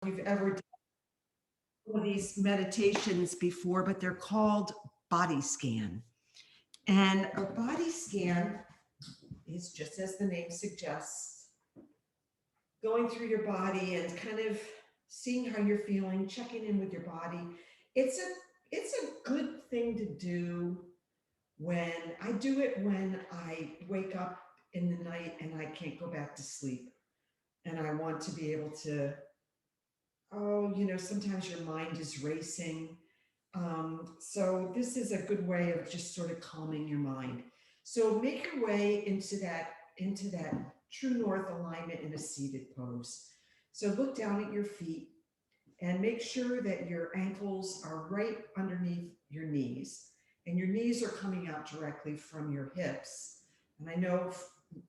you've ever done one of these meditations before, but they're called body scan. And a body scan is, just as the name suggests, going through your body and kind of seeing how you're feeling, checking in with your body. It's a good thing to do when I do it when I wake up in the night and I can't go back to sleep. And I want to be able to, sometimes your mind is racing. So this is a good way of just sort of calming your mind. So make your way into that true north alignment in a seated pose. So look down at your feet and make sure that your ankles are right underneath your knees, and your knees are coming out directly from your hips. And I know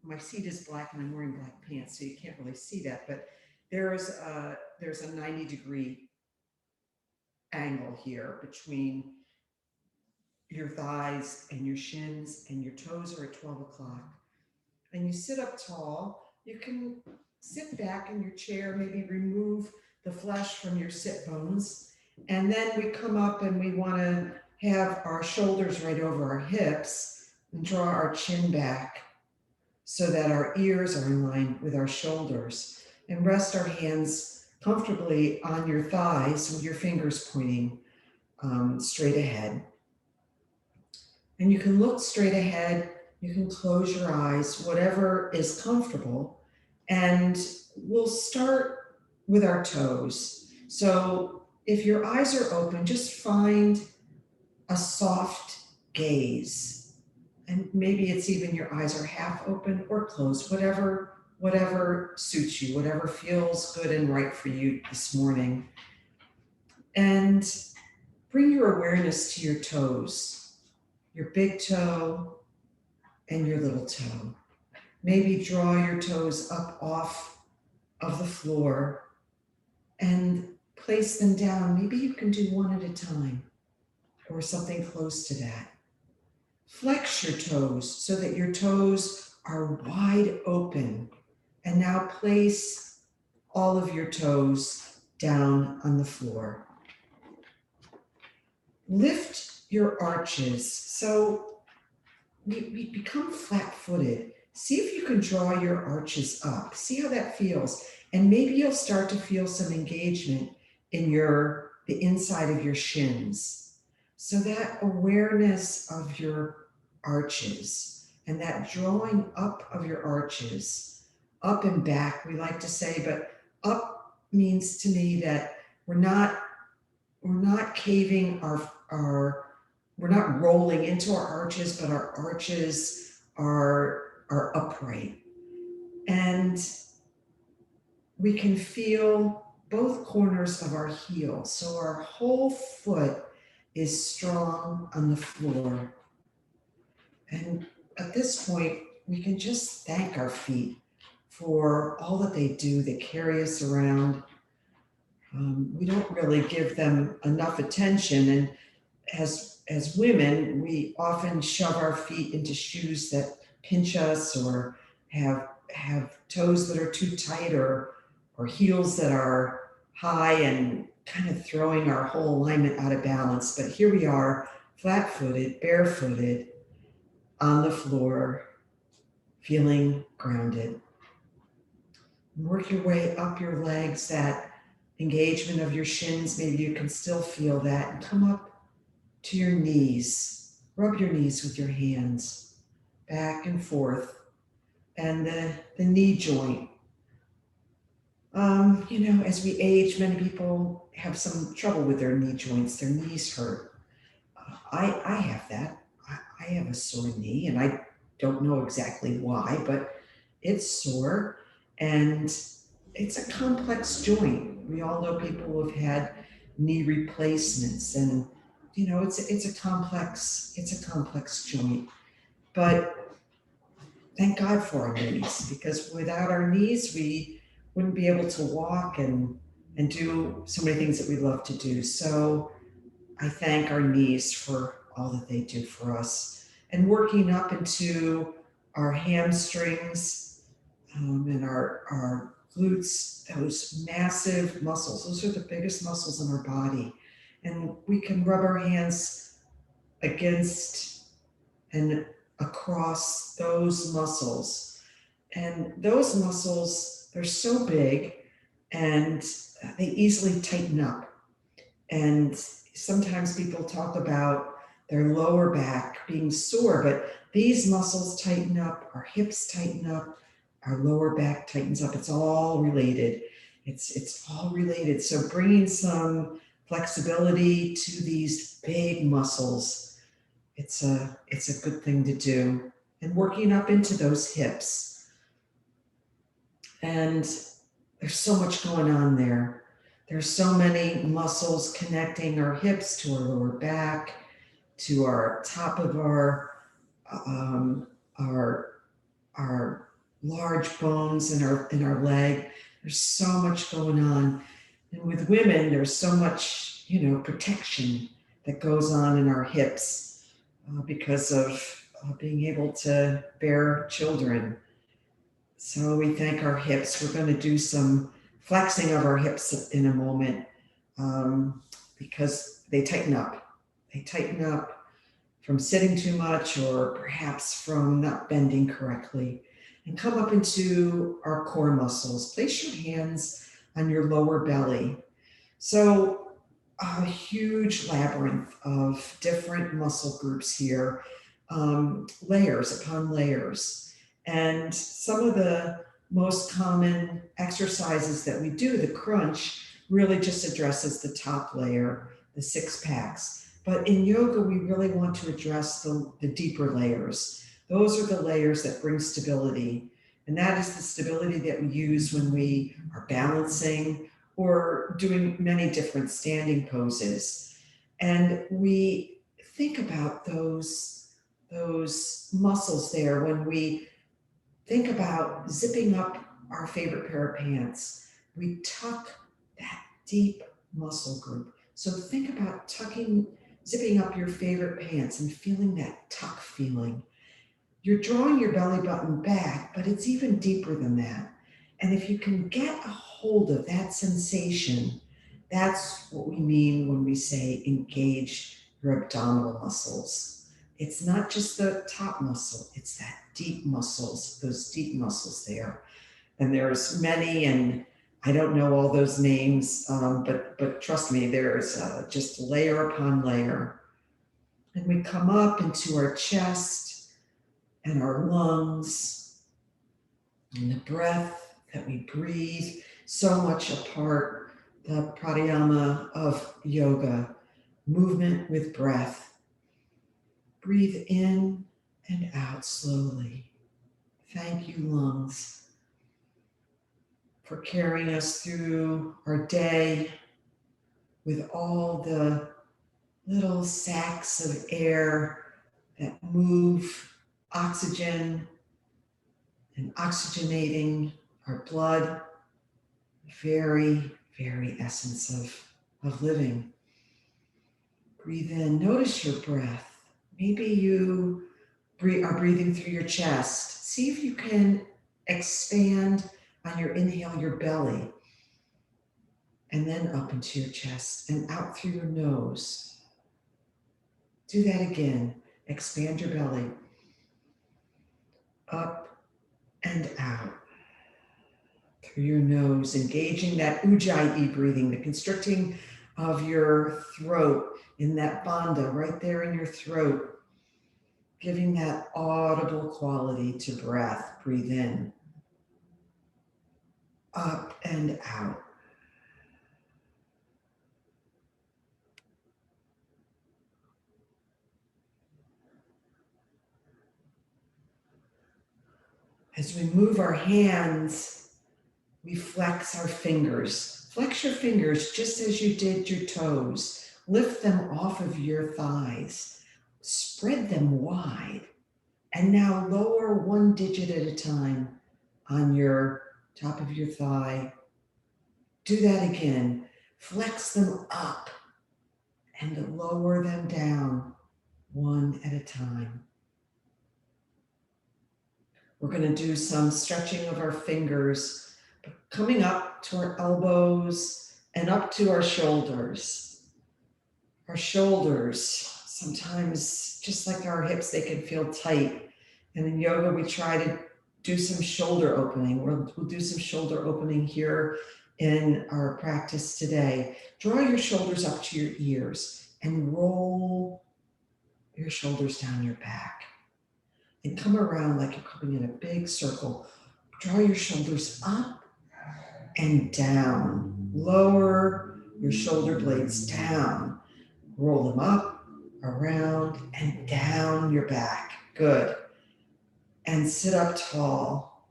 my seat is black and I'm wearing black pants, so you can't really see that, but there's a 90-degree angle here between your thighs and your shins, and your toes are at 12 o'clock. And you sit up tall. You can sit back in your chair, maybe remove the flesh from your sit bones. And then we come up and we want to have our shoulders right over our hips and draw our chin back so that our ears are in line with our shoulders, and rest our hands comfortably on your thighs with your fingers pointing straight ahead. And you can look straight ahead, you can close your eyes, whatever is comfortable. And we'll start with our toes. So if your eyes are open, just find a soft gaze. And maybe it's even your eyes are half open or closed, whatever suits you, whatever feels good and right for you this morning. And bring your awareness to your toes, your big toe and your little toe. Maybe draw your toes up off of the floor and place them down. Maybe you can do one at a time or something close to that. Flex your toes so that your toes are wide open. And now place all of your toes down on the floor. Lift your arches. So we become flat-footed. See if you can draw your arches up. See how that feels. And maybe you'll start to feel some engagement in the inside of your shins. So that awareness of your arches and that drawing up of your arches, up and back, we like to say, but up means to me that we're not caving we're not rolling into our arches, but our arches are upright. And we can feel both corners of our heel. So our whole foot is strong on the floor. And at this point, we can just thank our feet for all that they do. They carry us around. We don't really give them enough attention. And as women, we often shove our feet into shoes that pinch us, or have toes that are too tight, or heels that are high and kind of throwing our whole alignment out of balance. But here we are, flat-footed, barefooted, on the floor, feeling grounded. Work your way up your legs, that engagement of your shins. Maybe you can still feel that. And come up to your knees. Rub your knees with your hands, back and forth. And the knee joint. As we age, many people have some trouble with their knee joints. Their knees hurt. I have that. I have a sore knee, and I don't know exactly why, but it's sore, and it's a complex joint. We all know people who have had knee replacements, and it's a complex joint. But thank God for our knees, because without our knees, we wouldn't be able to walk and do so many things that we love to do. So I thank our knees for all that they do for us. And working up into our hamstrings and our glutes, those massive muscles. Those are the biggest muscles in our body. And we can rub our hands against and across those muscles. And those muscles, they're so big and they easily tighten up. And sometimes people talk about their lower back being sore, but these muscles tighten up, our hips tighten up, our lower back tightens up. It's all related. It's all related. So bringing some flexibility to these big muscles, it's a good thing to do. And working up into those hips. And there's so much going on there. There's so many muscles connecting our hips to our lower back, to our top of um, our our large bones in our leg. There's so much going on, and with women, there's so much protection that goes on in our hips because of being able to bear children. So we thank our hips. We're going to do some flexing of our hips in a moment because they tighten up. They tighten up from sitting too much or perhaps from not bending correctly. And come up into our core muscles. Place your hands on your lower belly. So a huge labyrinth of different muscle groups here, layers upon layers. And some of the most common exercises that we do, the crunch, really just addresses the top layer, the six packs. But in yoga, we really want to address the deeper layers. Those are the layers that bring stability. And that is the stability that we use when we are balancing or doing many different standing poses. And we think about those muscles there when we think about zipping up our favorite pair of pants. We tuck that deep muscle group. So think about zipping up your favorite pants and feeling that tuck feeling. You're drawing your belly button back, but it's even deeper than that. And if you can get a hold of that sensation, that's what we mean when we say engage your abdominal muscles. It's not just the top muscle, it's that deep muscles, those deep muscles there. And there's many, and I don't know all those names, but trust me, there's just layer upon layer. And we come up into our chest and our lungs and the breath that we breathe, so much a part, the pranayama of yoga, movement with breath. Breathe in and out slowly. Thank you, lungs, for carrying us through our day with all the little sacs of air that move oxygen and oxygenating our blood, very, very essence of living. Breathe in, notice your breath. Maybe you are breathing through your chest. See if you can expand on your inhale, your belly, and then up into your chest and out through your nose. Do that again. Expand your belly, up and out through your nose, engaging that ujjayi breathing, the constricting of your throat in that bandha right there in your throat, giving that audible quality to breath. Breathe in, up and out. As we move our hands, we flex our fingers. Flex your fingers just as you did your toes. Lift them off of your thighs. Spread them wide. And now lower one digit at a time on your top of your thigh. Do that again. Flex them up and lower them down one at a time. We're going to do some stretching of our fingers coming up to our elbows and up to our shoulders. Our shoulders, sometimes just like our hips, they can feel tight. And in yoga, we try to do some shoulder opening. We'll do some shoulder opening here in our practice today. Draw your shoulders up to your ears and roll your shoulders down your back. And come around like you're coming in a big circle. Draw your shoulders up and down. Lower your shoulder blades down. Roll them up, around, and down your back. Good. And sit up tall.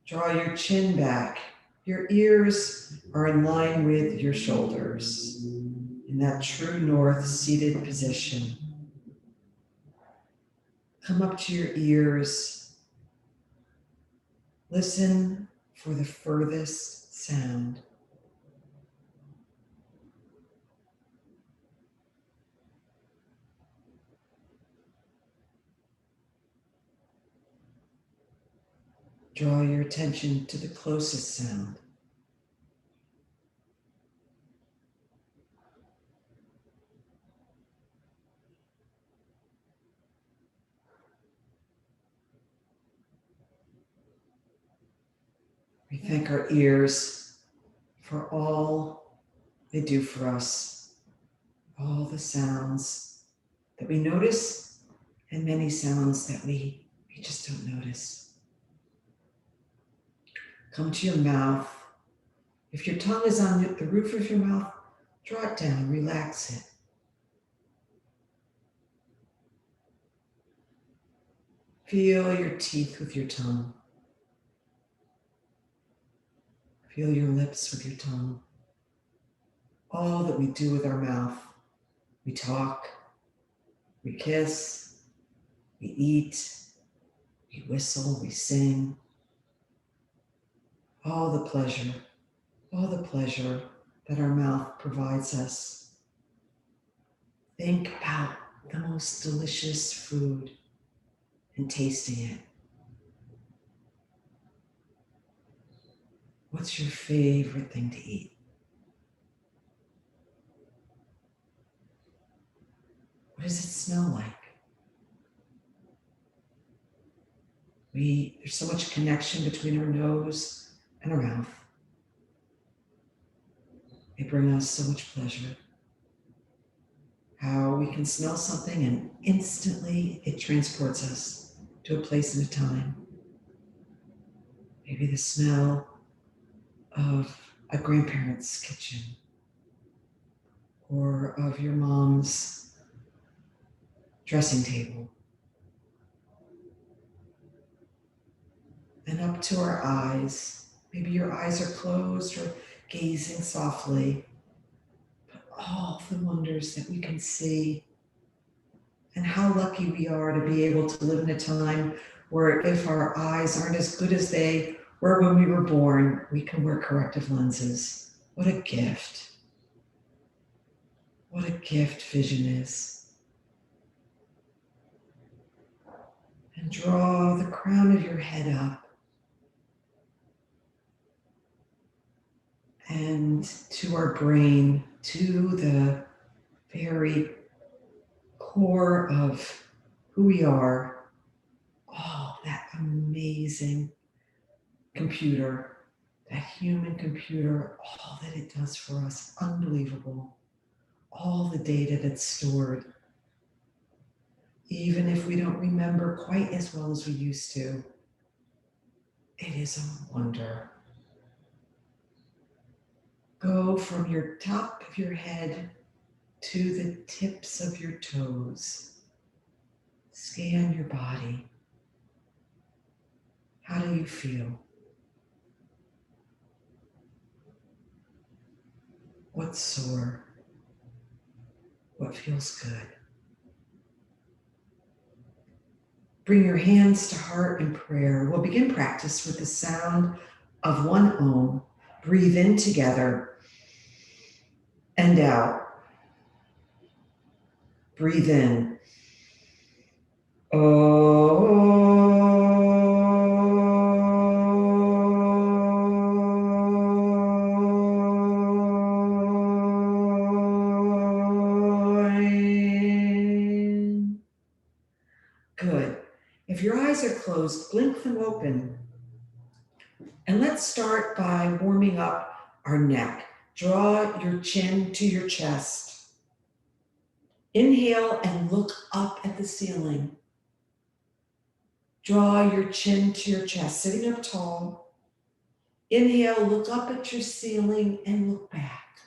Draw your chin back. Your ears are in line with your shoulders in that true north seated position. Come up to your ears. Listen for the furthest sound. Draw your attention to the closest sound. We thank our ears for all they do for us, all the sounds that we notice and many sounds that we just don't notice. Come to your mouth. If your tongue is on the roof of your mouth, draw it down, relax it. Feel your teeth with your tongue. Feel your lips with your tongue. All that we do with our mouth. We talk, we kiss, we eat, we whistle, we sing. All the pleasure that our mouth provides us. Think about the most delicious food and tasting it. What's your favorite thing to eat? What does it smell like? There's so much connection between our nose and our mouth. They bring us so much pleasure. How we can smell something and instantly it transports us to a place and a time. Maybe the smell of a grandparent's kitchen or of your mom's dressing table. And up to our eyes. Maybe your eyes are closed or gazing softly. But all the wonders that we can see and how lucky we are to be able to live in a time where if our eyes aren't as good as they were when we were born, we can wear corrective lenses. What a gift. What a gift vision is. And draw the crown of your head up. And to our brain, to the very core of who we are. Oh, that amazing computer, that human computer, all that it does for us, unbelievable. All the data that's stored, even if we don't remember quite as well as we used to, it is a wonder. Go from your top of your head to the tips of your toes. Scan your body. How do you feel? What's sore? What feels good? Bring your hands to heart in prayer. We'll begin practice with the sound of one Om. Breathe in together and out. Breathe in. Oh. If your eyes are closed, blink them open. And let's start by warming up our neck. Draw your chin to your chest. Inhale and look up at the ceiling. Draw your chin to your chest, sitting up tall. Inhale, look up at your ceiling and look back.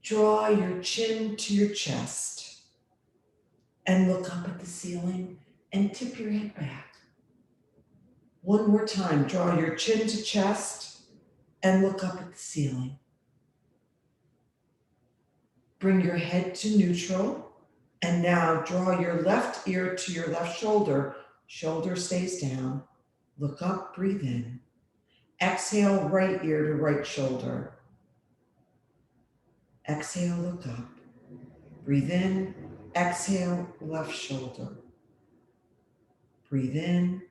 Draw your chin to your chest and look up at the ceiling and tip your head back. One more time, draw your chin to chest and look up at the ceiling. Bring your head to neutral, and now draw your left ear to your left shoulder. Shoulder stays down. Look up, breathe in. Exhale, right ear to right shoulder. Exhale, look up. Breathe in. Exhale, left shoulder. Breathe in.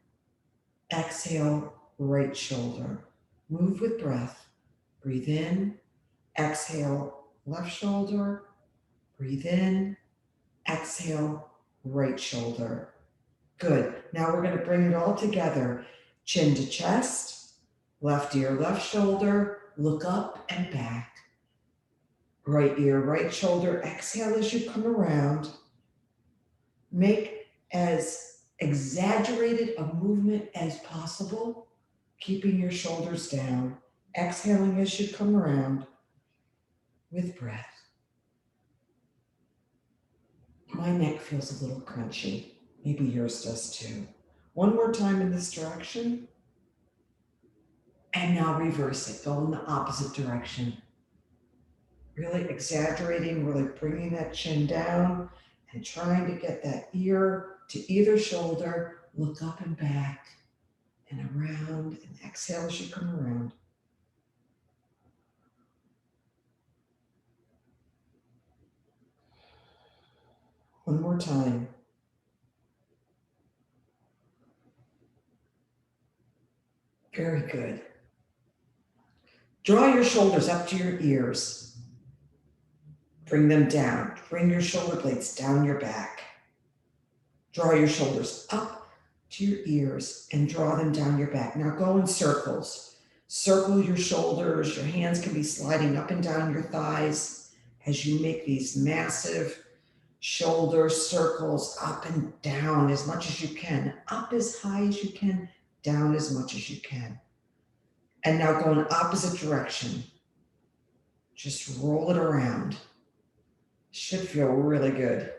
Exhale, right shoulder. Move with breath. Breathe in. Exhale, left shoulder. Breathe in. Exhale, right shoulder. Good. Now we're going to bring it all together. Chin to chest, left ear, left shoulder. Look up and back. Right ear, right shoulder. Exhale as you come around. Make as exaggerated a movement as possible, keeping your shoulders down. Exhaling as you come around with breath. My neck feels a little crunchy. Maybe yours does too. One more time in this direction. And now reverse it. Go in the opposite direction. Really exaggerating, really bringing that chin down and trying to get that ear to either shoulder. Look up and back and around, and exhale as you come around. One more time. Very good. Draw your shoulders up to your ears. Bring them down. Bring your shoulder blades down your back. Draw your shoulders up to your ears and draw them down your back. Now go in circles. Circle your shoulders. Your hands can be sliding up and down your thighs as you make these massive shoulder circles up and down as much as you can. Up as high as you can, down as much as you can. And now go in opposite direction. Just roll it around. Should feel really good.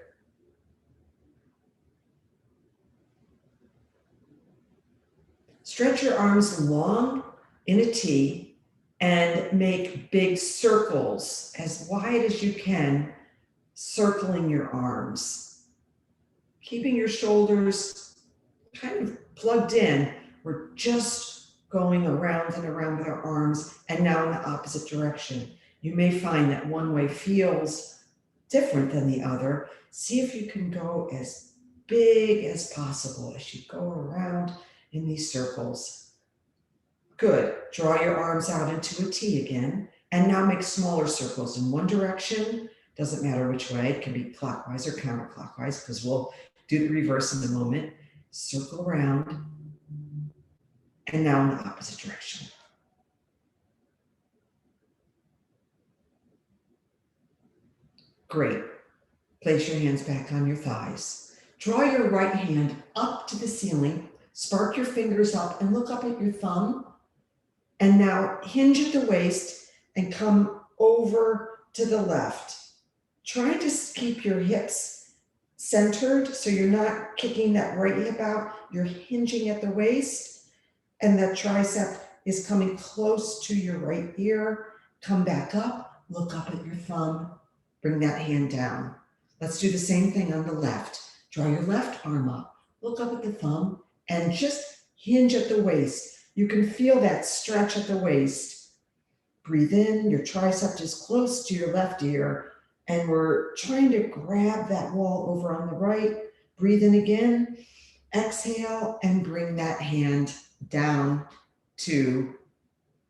Stretch your arms long in a T and make big circles as wide as you can, circling your arms. Keeping your shoulders kind of plugged in. We're just going around and around with our arms, and now in the opposite direction. You may find that one way feels different than the other. See if you can go as big as possible as you go around in these circles. Good. Draw your arms out into a T again, and now make smaller circles in one direction. Doesn't matter which way. It can be clockwise or counterclockwise, because we'll do the reverse in a moment. Circle around, and now in the opposite direction. Great. Place your hands back on your thighs. Draw your right hand up to the ceiling. Spark your fingers up and look up at your thumb. And now hinge at the waist and come over to the left. Try to keep your hips centered so you're not kicking that right hip out. You're hinging at the waist, and that tricep is coming close to your right ear. Come back up, look up at your thumb, bring that hand down. Let's do the same thing on the left. Draw your left arm up, look up at the thumb, and just hinge at the waist. You can feel that stretch at the waist. Breathe in, your tricep is close to your left ear, and we're trying to grab that wall over on the right. Breathe in again, exhale, and bring that hand down to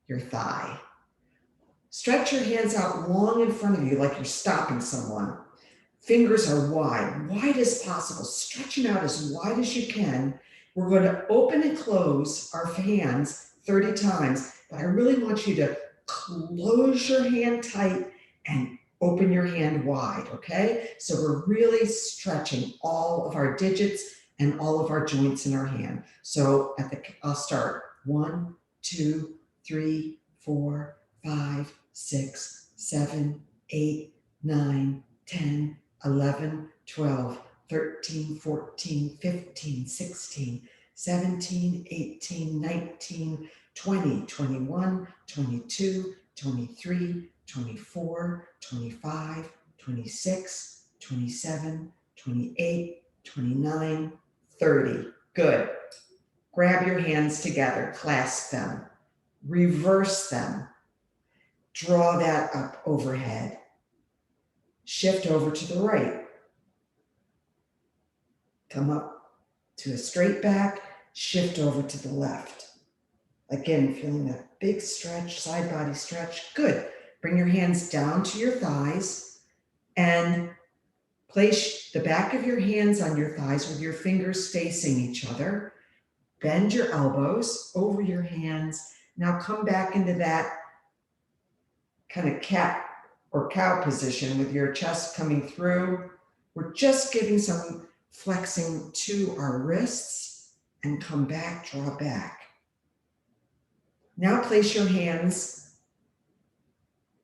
your thigh. Stretch your hands out long in front of you like you're stopping someone. Fingers are wide as possible. Stretch them out as wide as you can. We're going to open and close our hands 30 times, but I really want you to close your hand tight and open your hand wide, okay? So we're really stretching all of our digits and all of our joints in our hand. So I'll start 1, 2, 3, 4, 5, 6, 7, 8, 9, 10, 11, 12, 13, 14, 15, 16, 17, 18, 19, 20, 21, 22, 23, 24, 25, 26, 27, 28, 29, 30. Good. Grab your hands together, clasp them, reverse them, draw that up overhead, shift over to the right, come up to a straight back, shift over to the left. Again, feeling that big stretch, side body stretch. Good. Bring your hands down to your thighs and place the back of your hands on your thighs with your fingers facing each other. Bend your elbows over your hands. Now come back into that kind of cat or cow position with your chest coming through. We're just giving some flexing to our wrists and come back, draw back. Now place your hands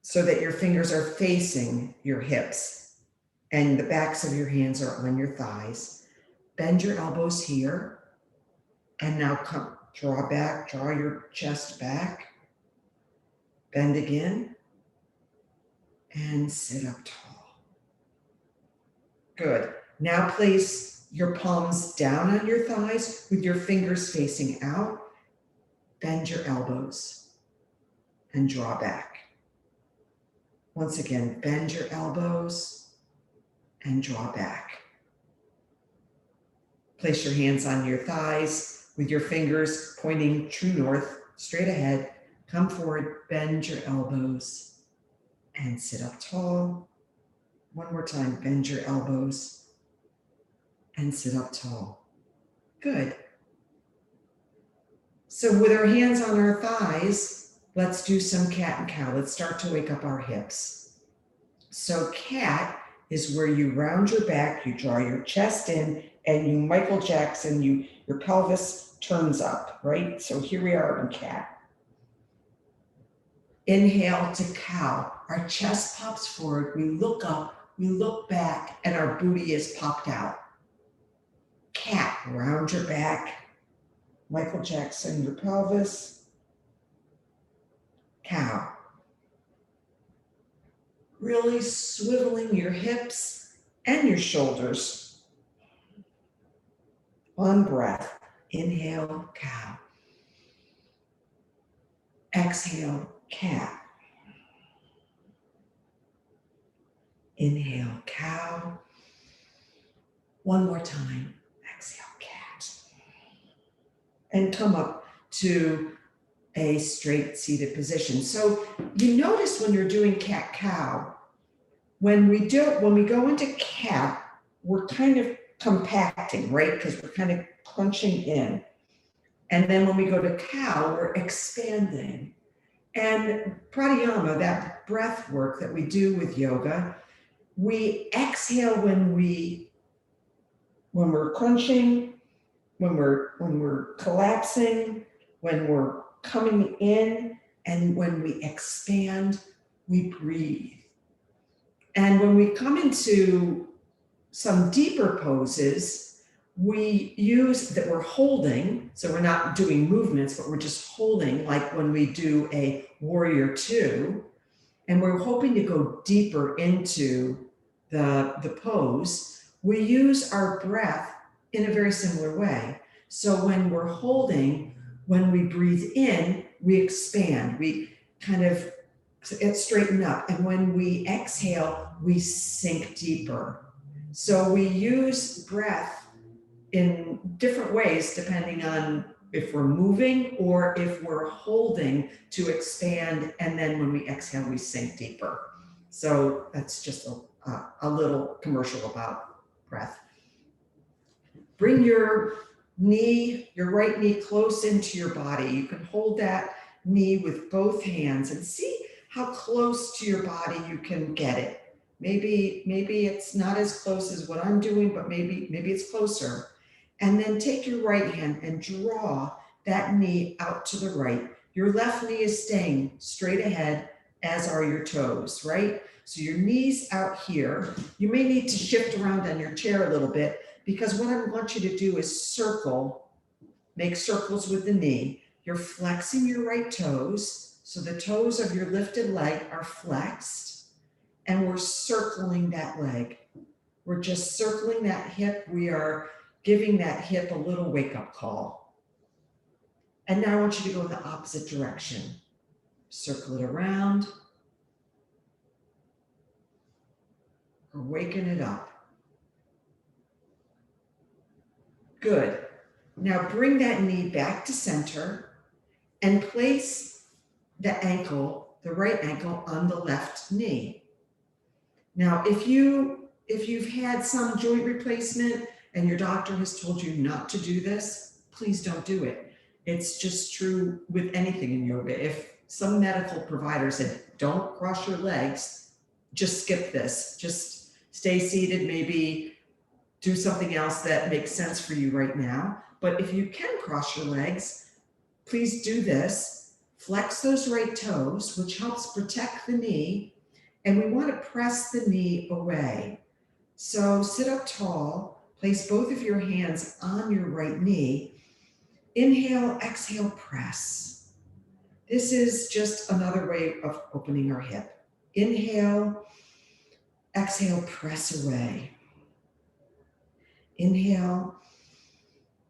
so that your fingers are facing your hips and the backs of your hands are on your thighs. Bend your elbows here and now come, draw back, draw your chest back. Bend again and sit up tall. Good. Now place your palms down on your thighs with your fingers facing out. Bend your elbows and draw back. Once again, bend your elbows and draw back. Place your hands on your thighs with your fingers pointing true north, straight ahead. Come forward, bend your elbows and sit up tall. One more time, bend your elbows and sit up tall. Good. So with our hands on our thighs, let's do some cat and cow. Let's start to wake up our hips. So cat is where you round your back, you draw your chest in, and you Michael Jackson, your pelvis turns up, right? So here we are in cat. Inhale to cow. Our chest pops forward, we look up, we look back, and our booty is popped out. Cat, round your back. Michael Jackson, your pelvis. Cow. Really swiveling your hips and your shoulders. One breath. Inhale, cow. Exhale, cat. Inhale, cow. One more time. Exhale, cat. And come up to a straight seated position. So you notice when you're doing cat cow, when we go into cat, we're kind of compacting, right? Because we're kind of crunching in. And then when we go to cow, we're expanding. And pranayama, that breath work that we do with yoga, we exhale when we're crunching, when we're collapsing, when we're coming in, and when we expand, we breathe. And when we come into some deeper poses, we use that we're holding, so we're not doing movements, but we're just holding, like when we do a warrior two, and we're hoping to go deeper into the pose. We use our breath in a very similar way. So when we're holding, when we breathe in, we expand, we kind of straighten up. And when we exhale, we sink deeper. So we use breath in different ways, depending on if we're moving or if we're holding to expand. And then when we exhale, we sink deeper. So that's just a little commercial about breath. Bring your knee, your right knee close into your body. You can hold that knee with both hands and see how close to your body you can get it. Maybe it's not as close as what I'm doing, but maybe it's closer. And then take your right hand and draw that knee out to the right. Your left knee is staying straight ahead, as are your toes, right? So your knee's out here. You may need to shift around on your chair a little bit, because what I want you to do is circle, make circles with the knee. You're flexing your right toes, so the toes of your lifted leg are flexed, and we're circling that leg. We're just circling that hip. We are giving that hip a little wake-up call. And now I want you to go in the opposite direction. Circle it around. We're waking it up. Good. Now bring that knee back to center and place the ankle, the right ankle, on the left knee. Now, if you've had some joint replacement and your doctor has told you not to do this, please don't do it. It's just true with anything in yoga. If some medical provider said, don't cross your legs, just skip this. Just stay seated, maybe do something else that makes sense for you right now. But if you can cross your legs, please do this. Flex those right toes, which helps protect the knee, and we want to press the knee away. So sit up tall, place both of your hands on your right knee. Inhale, exhale, press. This is just another way of opening our hip. Inhale, exhale, press away. Inhale,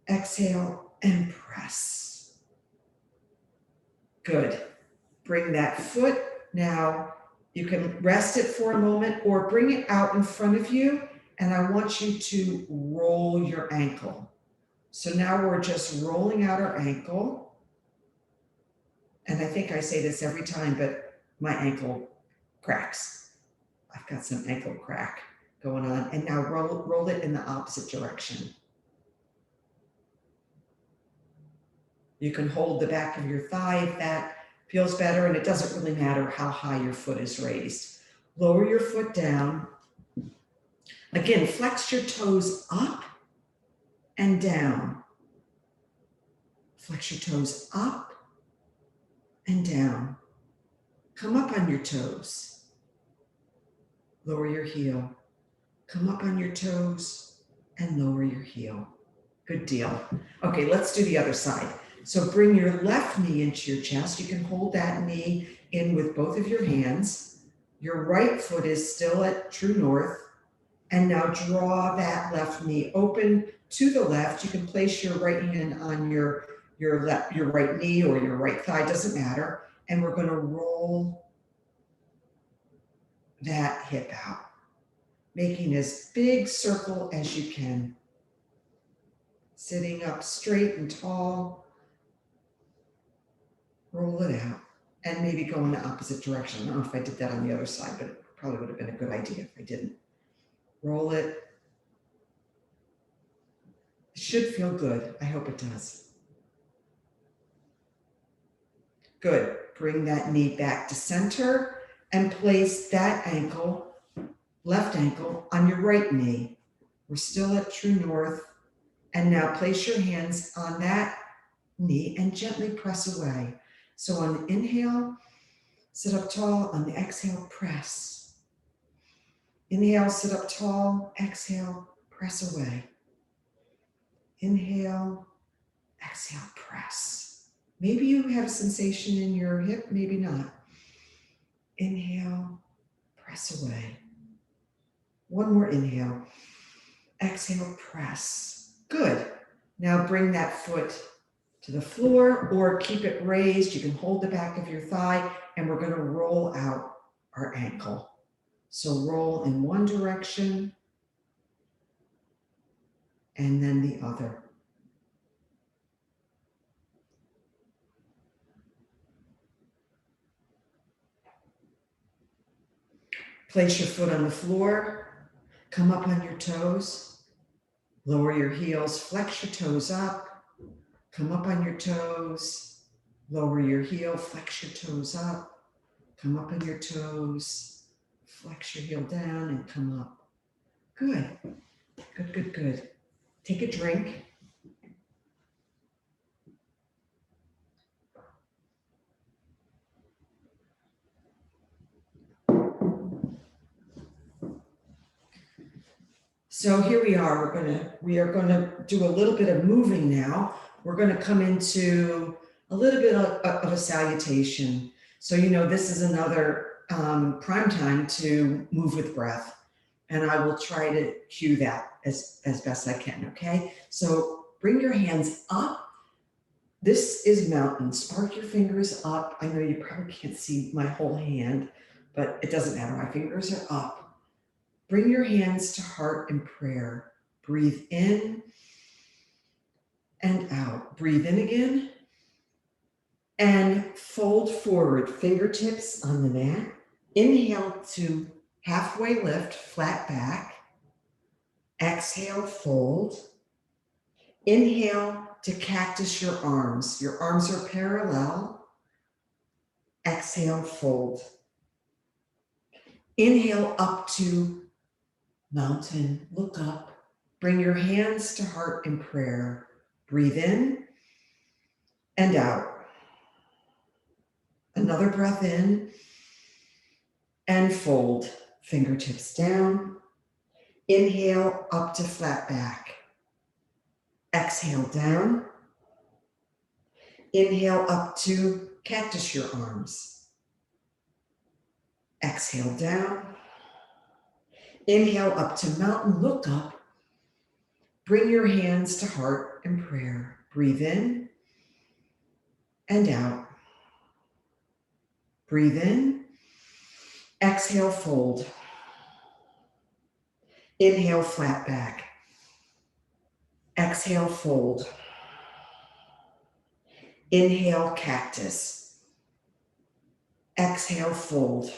exhale, and press. Good. Bring that foot. Now you can rest it for a moment or bring it out in front of you, and I want you to roll your ankle. So now we're just rolling out our ankle. And I think I say this every time, but my ankle cracks. I've got some ankle crack going on. And now roll it in the opposite direction. You can hold the back of your thigh if that feels better, and it doesn't really matter how high your foot is raised. Lower your foot down. Again, flex your toes up and down. Flex your toes up and down. Come up on your toes. Lower your heel. Come up on your toes and lower your heel. Good deal. Okay, let's do the other side. So bring your left knee into your chest. You can hold that knee in with both of your hands. Your right foot is still at true north. And now draw that left knee open to the left. You can place your right hand on your right knee or your right thigh, doesn't matter. And we're going to roll that hip out, making as big circle as you can. Sitting up straight and tall. Roll it out and maybe go in the opposite direction. I don't know if I did that on the other side, but it probably would have been a good idea if I didn't. Roll it. It should feel good. I hope it does. Good. Bring that knee back to center and place that ankle, left ankle, on your right knee. We're still at true north. And now place your hands on that knee and gently press away. So on the inhale, sit up tall. On the exhale, press. Inhale, sit up tall. Exhale, press away. Inhale, exhale, press. Maybe you have a sensation in your hip, maybe not. Inhale, press away. One more inhale. Exhale, press. Good. Now bring that foot to the floor or keep it raised. You can hold the back of your thigh, and we're going to roll out our ankle. So roll in one direction and then the other. Place your foot on the floor, come up on your toes, lower your heels, flex your toes up, come up on your toes, lower your heel, flex your toes up, come up on your toes, flex your heel down and come up. Good, good, good, good. Take a drink. So here we are, we are gonna do a little bit of moving now. We're gonna come into a little bit of a salutation. So, you know, this is another prime time to move with breath. And I will try to cue that as best I can, okay? So bring your hands up. This is mountain. Spark your fingers up. I know you probably can't see my whole hand, but it doesn't matter. My fingers are up. Bring your hands to heart in prayer. Breathe in and out. Breathe in again and fold forward, fingertips on the mat. Inhale to halfway lift, flat back. Exhale, fold. Inhale to cactus your arms. Your arms are parallel. Exhale, fold. Inhale up to mountain, look up. Bring your hands to heart in prayer. Breathe in and out. Another breath in and fold. Fingertips down. Inhale up to flat back. Exhale down. Inhale up to cactus your arms. Exhale down. Inhale up to mountain, look up. Bring your hands to heart in prayer. Breathe in and out. Breathe in. Exhale, fold. Inhale, flat back. Exhale, fold. Inhale, cactus. Exhale, fold.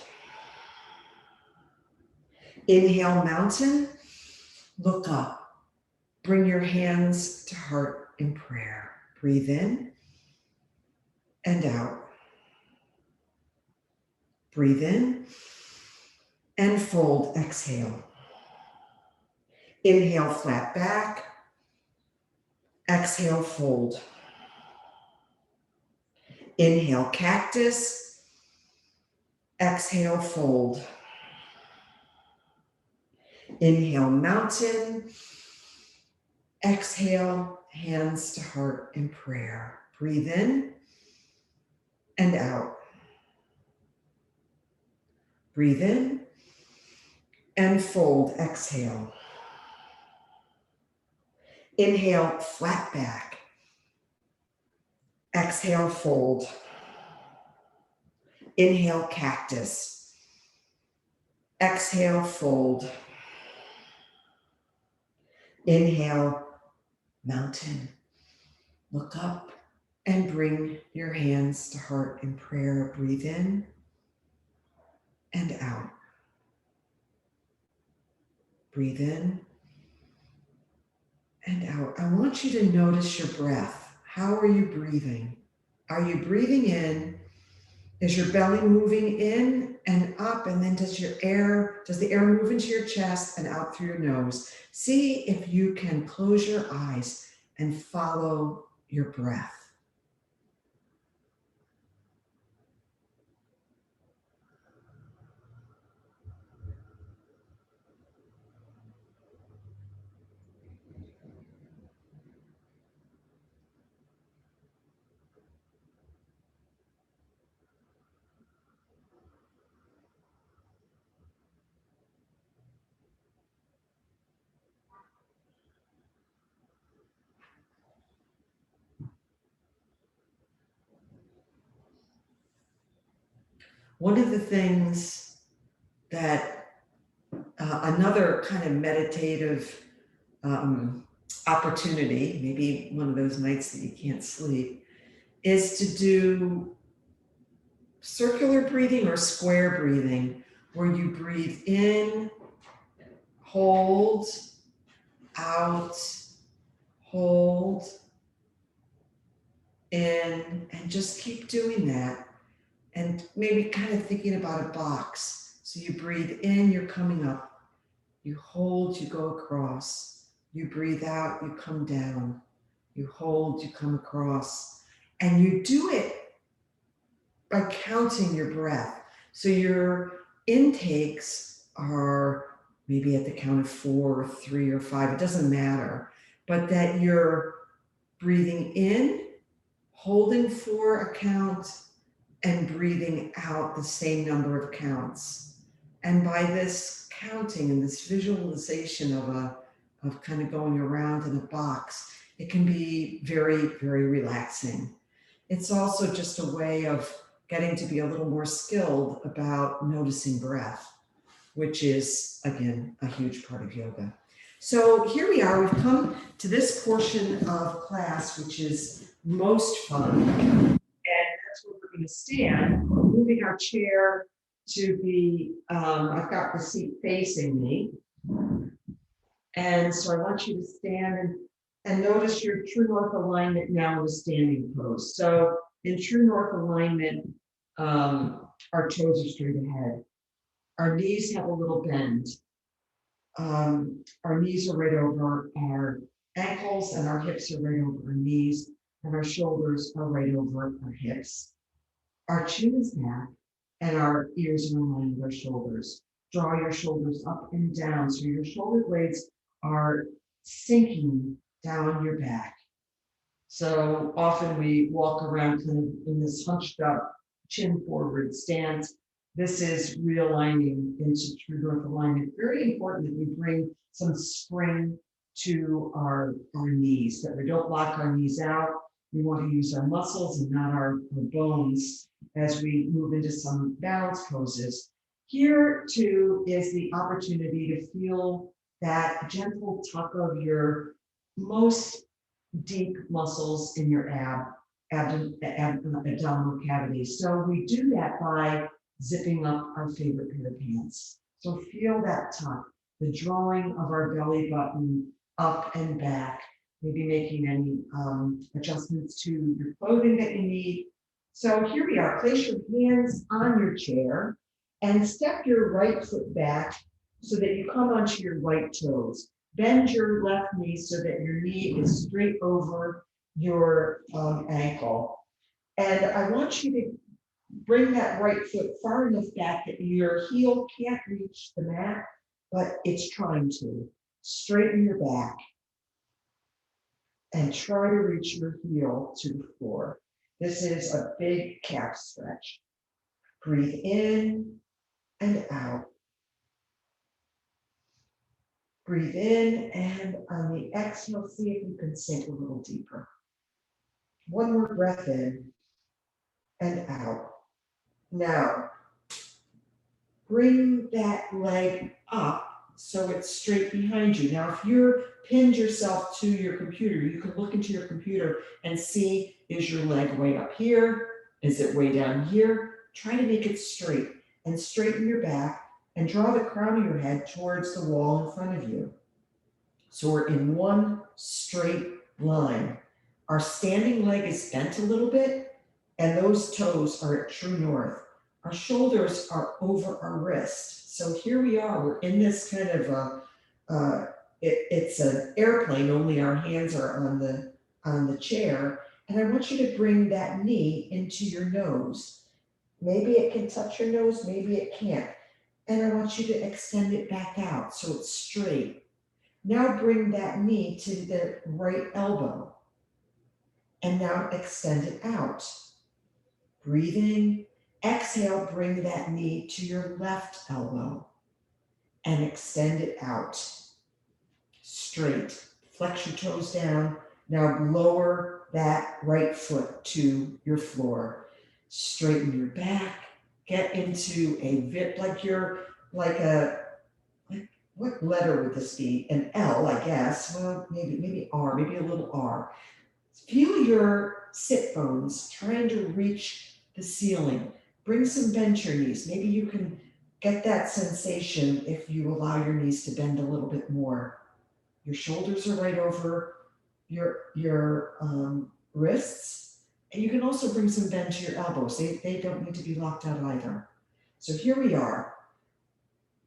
Inhale, mountain. Look up. Bring your hands to heart in prayer. Breathe in and out. Breathe in and fold. Exhale. Inhale, flat back. Exhale, fold. Inhale, cactus. Exhale, fold. Inhale, mountain. Exhale, hands to heart in prayer. Breathe in and out. Breathe in and fold. Exhale. Inhale, flat back. Exhale, fold. Inhale, cactus. Exhale, fold. Inhale, mountain. Look up and bring your hands to heart in prayer. Breathe in and out. Breathe in and out. I want you to notice your breath. How are you breathing? Are you breathing in? Is your belly moving in and up? And then does the air move into your chest and out through your nose? See if you can close your eyes and follow your breath. One of the things that another kind of meditative opportunity, maybe one of those nights that you can't sleep, is to do circular breathing or square breathing where you breathe in, hold, out, hold, in, and just keep doing that. And maybe kind of thinking about a box. So you breathe in, you're coming up. You hold, you go across. You breathe out, you come down. You hold, you come across. And you do it by counting your breath. So your intakes are maybe at the count of 4 or 3 or 5, it doesn't matter, but that you're breathing in, holding for a count, and breathing out the same number of counts. And by this counting and this visualization of kind of going around in a box, it can be very, very relaxing. It's also just a way of getting to be a little more skilled about noticing breath, which is, again, a huge part of yoga. So here we are, we've come to this portion of class, which is most fun. And that's where we're going to stand, moving our chair to be, I've got the seat facing me. And so I want you to stand and notice your true north alignment now in a standing pose. So in true north alignment, our toes are straight ahead. Our knees have a little bend. Our knees are right over our ankles, and our hips are right over our knees, and our shoulders are right over our hips. Our chin is back, and our ears are in line with our shoulders. Draw your shoulders up and down so your shoulder blades are sinking down your back. So often we walk around kind of in this hunched up, chin forward stance. This is realigning into true north alignment. Very important that we bring some spring to our knees, that we don't lock our knees out. We want to use our muscles and not our bones as we move into some balance poses. Here too is the opportunity to feel that gentle tuck of your most deep muscles in your abdominal cavity. So we do that by zipping up our favorite pair of pants. So feel that tuck, the drawing of our belly button up and back, maybe making any adjustments to your clothing that you need. So here we are, place your hands on your chair and step your right foot back so that you come onto your right toes. Bend your left knee so that your knee is straight over your ankle. And I want you to bring that right foot far enough back that your heel can't reach the mat, but it's trying to. Straighten your back and try to reach your heel to the floor. This is a big calf stretch. Breathe in and out. Breathe in, and on the exhale, see if you can sink a little deeper. One more breath in and out. Now, bring that leg up so it's straight behind you. Now, if you're pinned yourself to your computer, you can look into your computer and see, is your leg way up here? Is it way down here? Try to make it straight and straighten your back and draw the crown of your head towards the wall in front of you. So we're in one straight line. Our standing leg is bent a little bit, and those toes are at true north. Our shoulders are over our wrist. So here we are, we're in this kind of it's an airplane, only our hands are on the chair. And I want you to bring that knee into your nose. Maybe it can touch your nose, maybe it can't. And I want you to extend it back out so it's straight. Now bring that knee to the right elbow. And now extend it out. Breathing. Exhale, bring that knee to your left elbow and extend it out. Straight. Flex your toes down. Now lower that right foot to your floor. Straighten your back. Get into a vip, like you're like a, what letter would this be? An L, I guess. Well, maybe R, maybe a little R. Feel your sit bones trying to reach the ceiling. Bring some bend your knees. Maybe you can Get that sensation if you allow your knees to bend a little bit more. Your shoulders are right over your wrists, and you can also bring some bend to your elbows. They don't need to be locked out either. So here we are.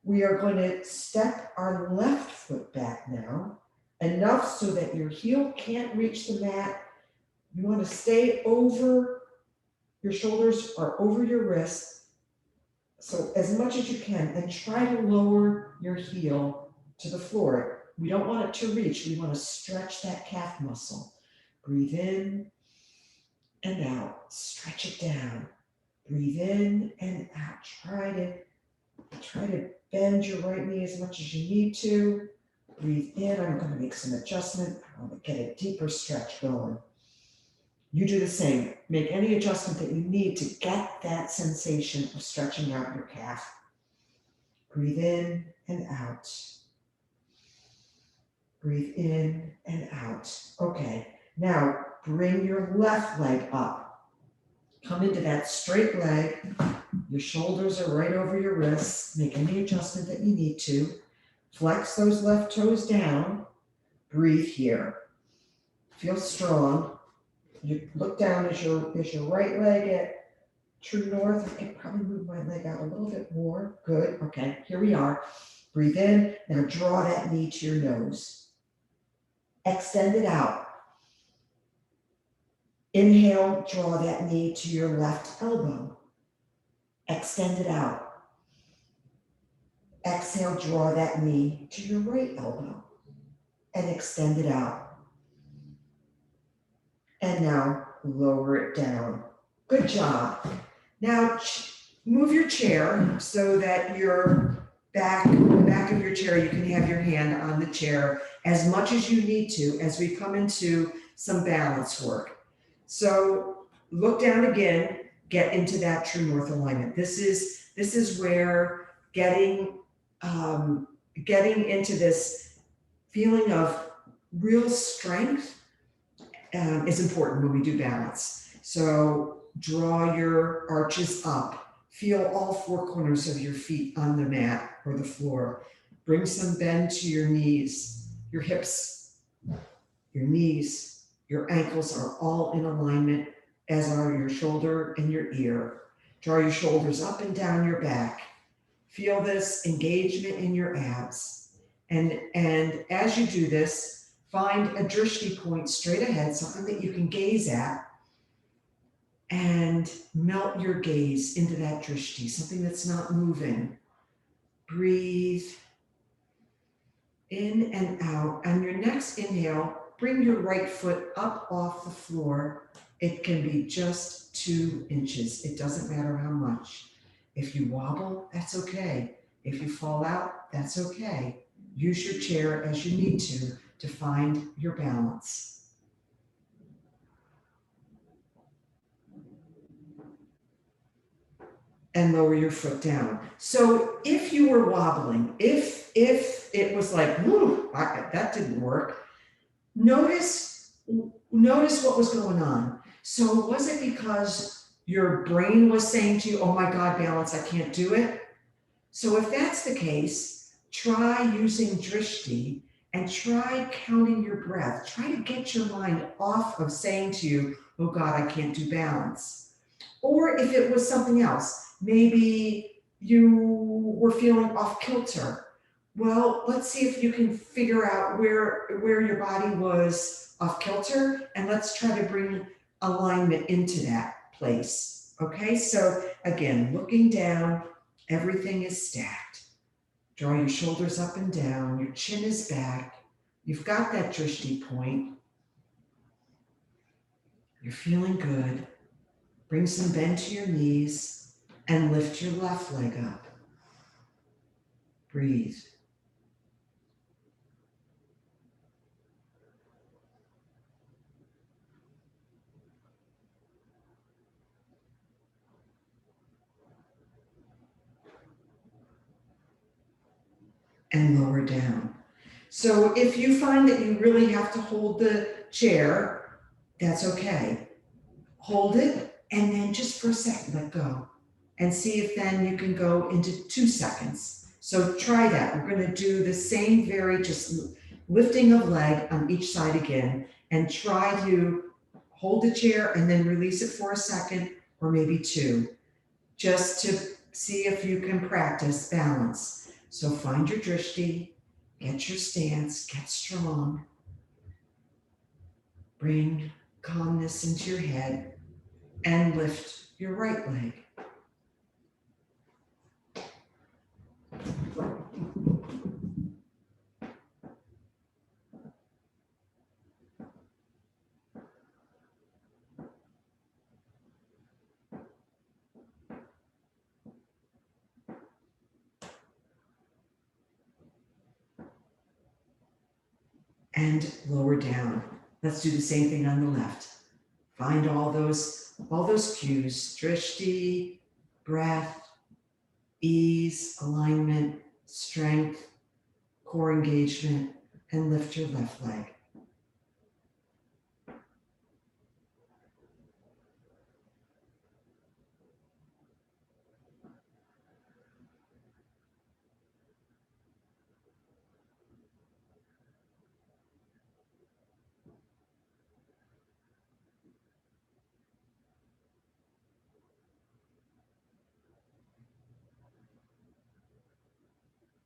We are going to step our left foot back now, enough so that your heel can't reach the mat. You want to stay over, your shoulders are over your wrists, so as much as you can, and try to lower your heel to the floor. We don't want it to reach, we want to stretch that calf muscle. Breathe in and out, stretch it down. Breathe in and out. Try to bend your right knee as much as you need to. Breathe in. I'm going to make some adjustment. I want to get a deeper stretch going. You do the same. Make any adjustment that you need to get that sensation of stretching out your calf. Breathe in and out. Breathe in and out. Okay, now bring your left leg up. Come into that straight leg. Your shoulders are right over your wrists. Make any adjustment that you need to. Flex those left toes down. Breathe here. Feel strong. You look down as your right leg at true north. I can probably move my leg out a little bit more. Good. Okay, here we are. Breathe in. Now draw that knee to your nose. Extend it out. Inhale, draw that knee to your left elbow. Extend it out. Exhale, draw that knee to your right elbow and extend it out. And now lower it down. Good job. Now move your chair so that your back of your chair, you can have your hand on the chair as much as you need to as we come into some balance work. So look down again, get into that true north alignment. This is where getting into this feeling of real strength is important when we do balance. So draw your arches up. Feel all four corners of your feet on the mat or the floor. Bring some bend to your knees, your hips, your knees, your ankles are all in alignment, as are your shoulder and your ear. Draw your shoulders up and down your back. Feel this engagement in your abs. And as you do this, find a drishti point straight ahead, something that you can gaze at, and melt your gaze into that drishti, something that's not moving. Breathe in and out. On your next inhale, bring your right foot up off the floor. It can be just 2 inches. It doesn't matter how much. If you wobble, that's okay. If you fall out, that's okay. Use your chair as you need to find your balance. And lower your foot down. So if you were wobbling, if it was like, whoo, that didn't work, notice what was going on. So was it because your brain was saying to you, oh my God, balance, I can't do it? So if that's the case, try using drishti and try counting your breath. Try to get your mind off of saying to you, oh God, I can't do balance. Or if it was something else, maybe you were feeling off kilter. Well, let's see if you can figure out where your body was off kilter, and let's try to bring alignment into that place. Okay, so again, looking down, everything is stacked. Draw your shoulders up and down, your chin is back. You've got that drishti point. You're feeling good. Bring some bend to your knees and lift your left leg up. Breathe. And lower down. So if you find that you really have to hold the chair, that's okay. Hold it and then just for a second, let go. and see if then you can go into 2 seconds. So try that. We're going to do the same very just lifting of leg on each side again, and try to hold the chair and then release it for a second or maybe two, just to see if you can practice balance. So find your drishti, get your stance, get strong, bring calmness into your head, and lift your right leg. And lower down. Let's do the same thing on the left. Find all those cues: drishti, breath, ease, alignment, strength, core engagement, and lift your left leg.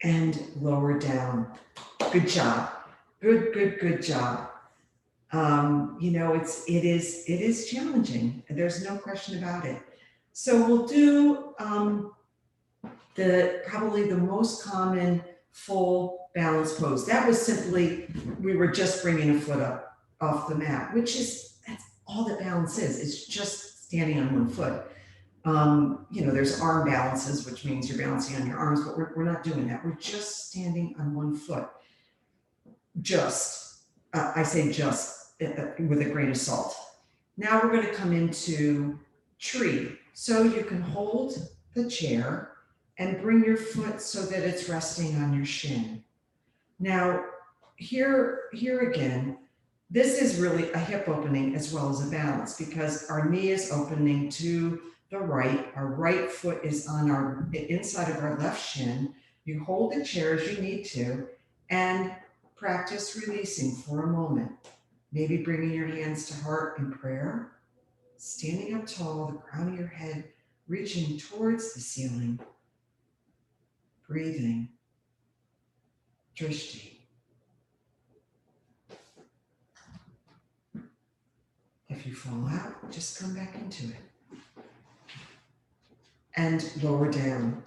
And lower down. Good job. Good job. It is challenging. There's no question about it. So we'll do the probably the most common full balance pose. That was simply, we were just bringing a foot up off the mat, that's all that balance is. It's just standing on one foot. There's arm balances, which means you're balancing on your arms, but we're not doing that. We're just standing on one foot. I say just with a grain of salt. Now we're going to come into tree. So you can hold the chair and bring your foot so that it's resting on your shin. Now, here again, this is really a hip opening as well as a balance, because our knee is opening to the right. Our right foot is on our inside of our left shin. You hold the chair as you need to, and practice releasing for a moment. Maybe bringing your hands to heart in prayer, standing up tall, the crown of your head reaching towards the ceiling, breathing, drishti. If you fall out, just come back into it. And lower down.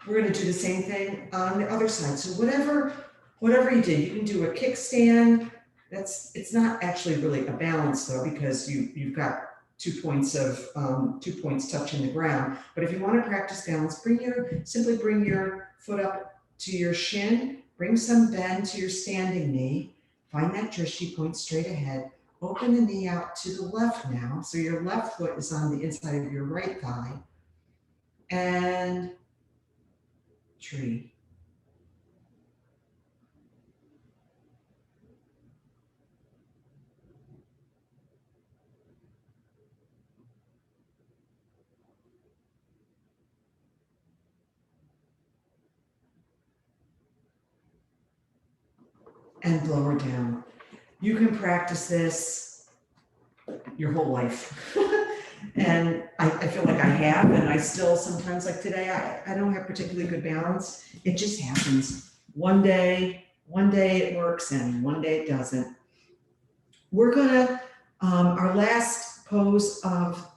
We're going to do the same thing on the other side. So whatever you did, you can do a kickstand. It's not actually really a balance though, because you've got 2 points touching the ground. But if you want to practice balance, simply bring your foot up to your shin, bring some bend to your standing knee, find that drishti, point straight ahead, open the knee out to the left now. So your left foot is on the inside of your right thigh, and tree. And lower down. You can practice this your whole life. And I feel like I have, and I still sometimes, like today, I don't have particularly good balance. It just happens. One day it works and one day it doesn't. We're gonna, our last pose of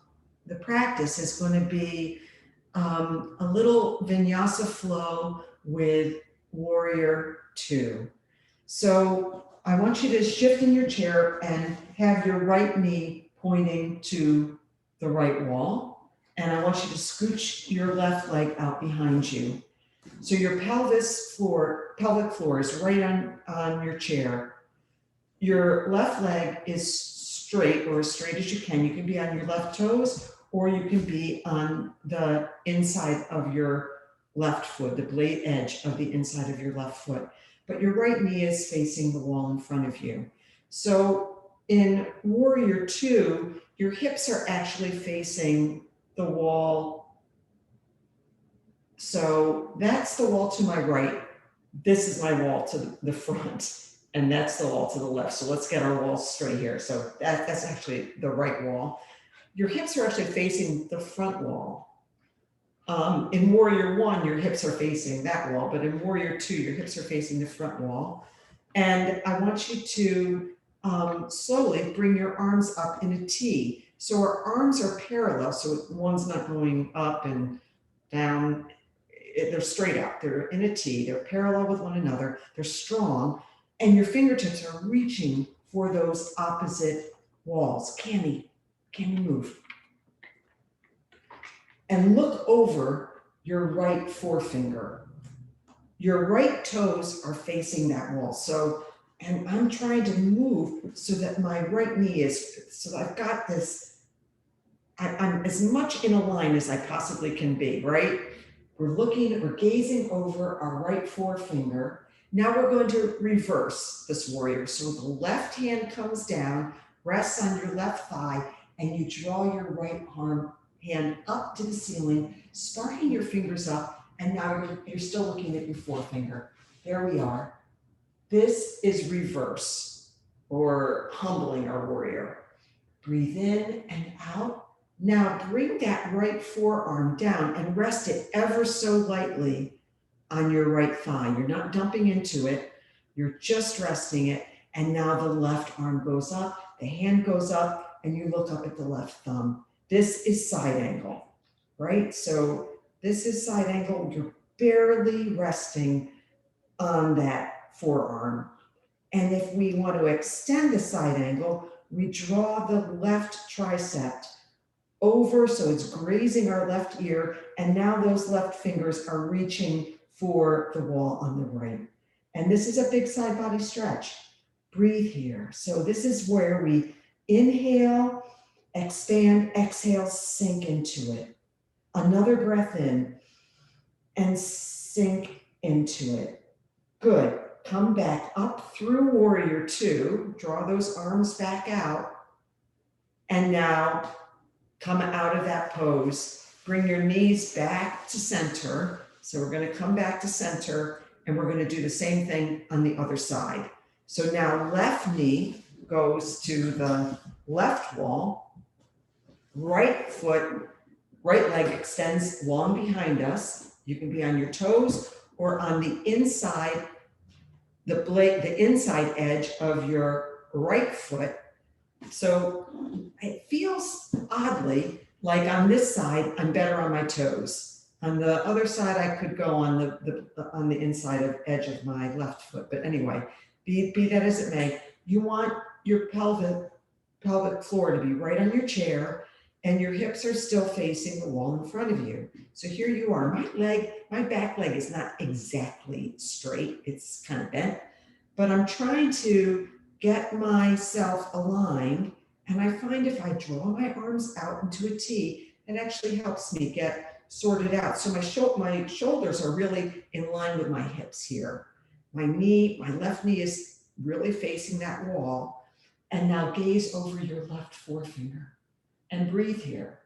the practice is going to be a little vinyasa flow with warrior 2. So I want you to shift in your chair and have your right knee pointing to the right wall. And I want you to scooch your left leg out behind you. So your pelvic floor is right on your chair. Your left leg is straight, or as straight as you can. You can be on your left toes, or you can be on the inside of your left foot, the blade edge of the inside of your left foot. But your right knee is facing the wall in front of you. So in warrior 2, your hips are actually facing the wall So that's the wall to my right. This is my wall to the front, and that's the wall to the left. So let's get our walls straight here. So that's actually the right wall. Your hips are actually facing the front wall. In Warrior One, your hips are facing that wall, but in Warrior Two, your hips are facing the front wall. And I want you to slowly bring your arms up in a T. So our arms are parallel, so one's not going up and down. They're straight up. They're in a T. They're parallel with one another. They're strong. And your fingertips are reaching for those opposite walls. Can you move? And look over your right forefinger. Your right toes are facing that wall. So, and I'm trying to move so that my right knee is, so I've got this, I'm as much in a line as I possibly can be, right? We're gazing over our right forefinger. Now we're going to reverse this warrior. So the left hand comes down, rests on your left thigh, and you draw your right hand up to the ceiling, sparking your fingers up, and now you're still looking at your forefinger. There we are. This is reverse, or humbling our warrior. Breathe in and out. Now bring that right forearm down and rest it ever so lightly on your right thigh. You're not dumping into it, you're just resting it. And now the left arm goes up, the hand goes up, and you look up at the left thumb. This is side angle, right? So this is side angle. You're barely resting on that forearm. And if we want to extend the side angle, we draw the left tricep over so it's grazing our left ear, and now those left fingers are reaching for the wall on the right. And this is a big side body stretch. Breathe here. So this is where we inhale, expand, exhale, sink into it. Another breath in and sink into it. Good. Come back up through Warrior Two. Draw those arms back out. And now come out of that pose. Bring your knees back to center. So we're going to come back to center, and we're going to do the same thing on the other side. So now left knee goes to the left wall. Right foot, right leg extends long behind us. You can be on your toes or on the inside, the inside edge of your right foot. So it feels oddly like on this side, I'm better on my toes. On the other side, I could go on the inside of edge of my left foot. But anyway, be that as it may, you want your pelvic floor to be right on your chair, and your hips are still facing the wall in front of you. So here you are. My back leg is not exactly straight. It's kind of bent, but I'm trying to get myself aligned. And I find if I draw my arms out into a T, it actually helps me get sorted out. So my shoulders are really in line with my hips here. My left knee is really facing that wall. And now gaze over your left forefinger and breathe here.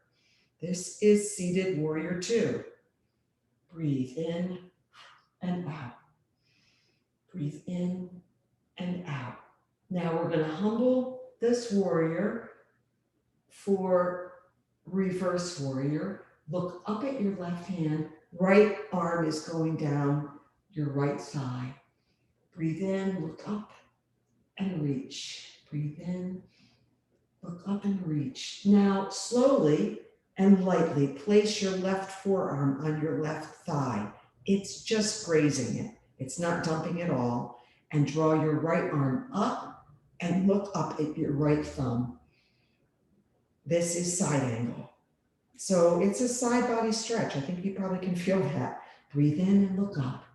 This is seated Warrior Two. Breathe in and out. Breathe in and out. Now we're going to humble this warrior for reverse warrior. Look up at your left hand. Right arm is going down your right thigh. Breathe in, look up and reach. Breathe in, look up and reach. Now slowly and lightly place your left forearm on your left thigh. It's just grazing it. It's not dumping at all. And draw your right arm up and look up at your right thumb. This is side angle. So it's a side body stretch. I think you probably can feel that. Breathe in and look up.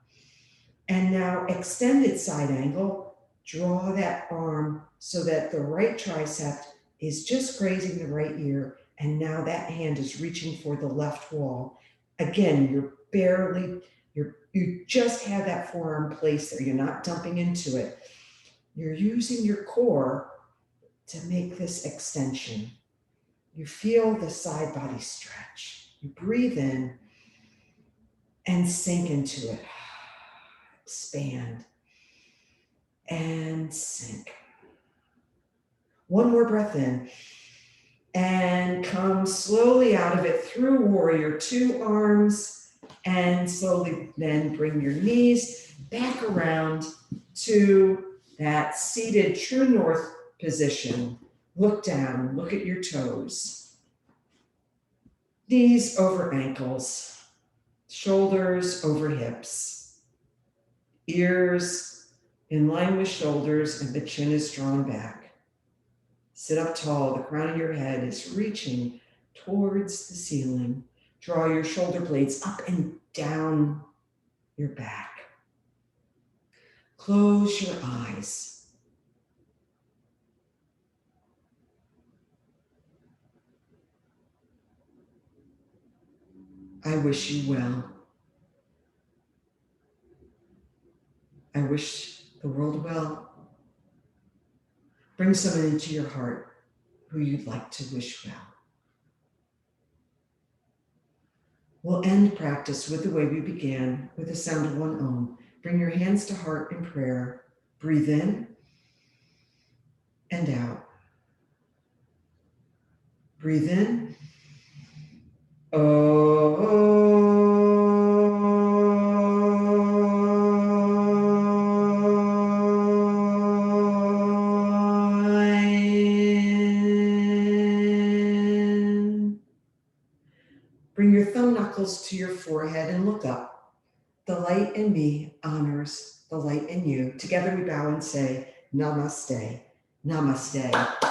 And now extended side angle. Draw that arm so that the right tricep is just grazing the right ear. And now that hand is reaching for the left wall. Again, you just have that forearm placed there. You're not dumping into it. You're using your core to make this extension. You feel the side body stretch. You breathe in and sink into it. Expand and sink. One more breath in and come slowly out of it through warrior two arms, and slowly then bring your knees back around to that seated true north position. Look down, look at your toes. Knees over ankles, shoulders over hips, ears in line with shoulders, and the chin is drawn back. Sit up tall, the crown of your head is reaching towards the ceiling. Draw your shoulder blades up and down your back. Close your eyes. I wish you well. I wish the world well. Bring someone into your heart who you'd like to wish well. We'll end practice with the way we began, with the sound of one Om. Bring your hands to heart in prayer. Breathe in and out. Breathe in. Bring your thumb knuckles to your forehead and look up. The light in me honors the light in you. Together we bow and say, Namaste, Namaste.